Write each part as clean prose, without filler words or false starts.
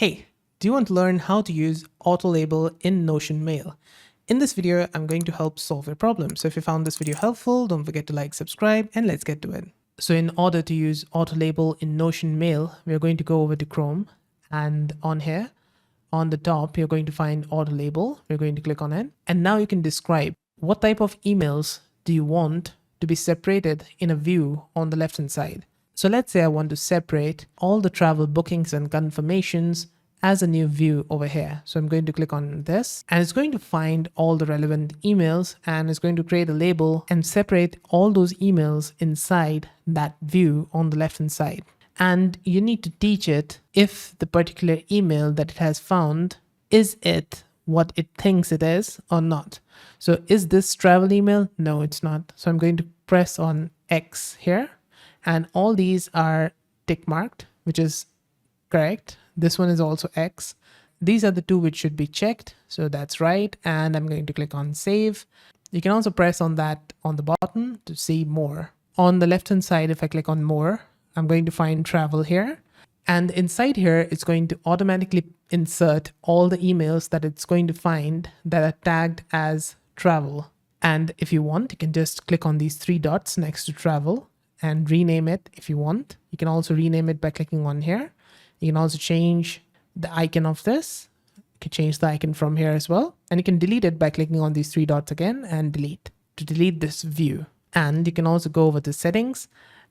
Hey, do you want to learn how to use auto label in Notion Mail? In this video, I'm going to help solve your problem. So if you found this video helpful, don't forget to like, subscribe, and let's get to it. So in order to use auto label in Notion Mail, we're going to go over to Chrome, and on here, on the top, you're going to find auto label. We're going to click on it. And now you can describe what type of emails do you want to be separated in a view on the left-hand side. So let's say I want to separate all the travel bookings and confirmations as a new view over here. So I'm going to click on this, and it's going to find all the relevant emails, and it's going to create a label and separate all those emails inside that view on the left-hand side. And you need to teach it if the particular email that it has found, is it what it thinks it is or not. So is this travel email? No, it's not. So I'm going to press on X here, and all these are tick marked, which is correct. This one is also X. These are the two which should be checked. So that's right. And I'm going to click on save. You can also press on that on the button to see more. On the left-hand side, if I click on more, I'm going to find travel here. And inside here, it's going to automatically insert all the emails that it's going to find that are tagged as travel. And if you want, you can just click on these three dots next to travel and rename it if you want. You can also rename it by clicking on here. You can also change the icon of this. You can change the icon from here as well. And you can delete it by clicking on these three dots again and delete to delete this view. And you can also go over to settings,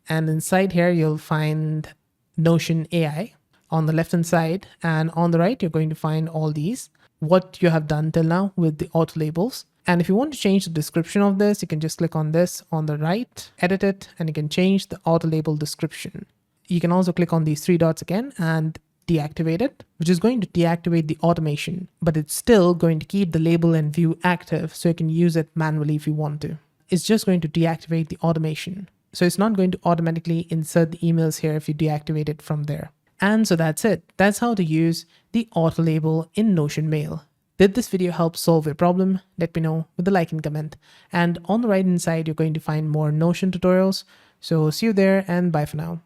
and inside here, you'll find Notion AI on the left-hand side, and on the right, you're going to find all these, what you have done till now with the auto labels. And if you want to change the description of this, you can just click on this on the right, edit it, and you can change the auto label description. You can also click on these three dots again and deactivate it, which is going to deactivate the automation, but it's still going to keep the label and view active, so you can use it manually if you want to. It's just going to deactivate the automation. So it's not going to automatically insert the emails here if you deactivate it from there. And so that's it. That's how to use the auto label in Notion Mail. Did this video help solve your problem? Let me know with a like and comment. And on the right hand side, you're going to find more Notion tutorials. So see you there, and bye for now.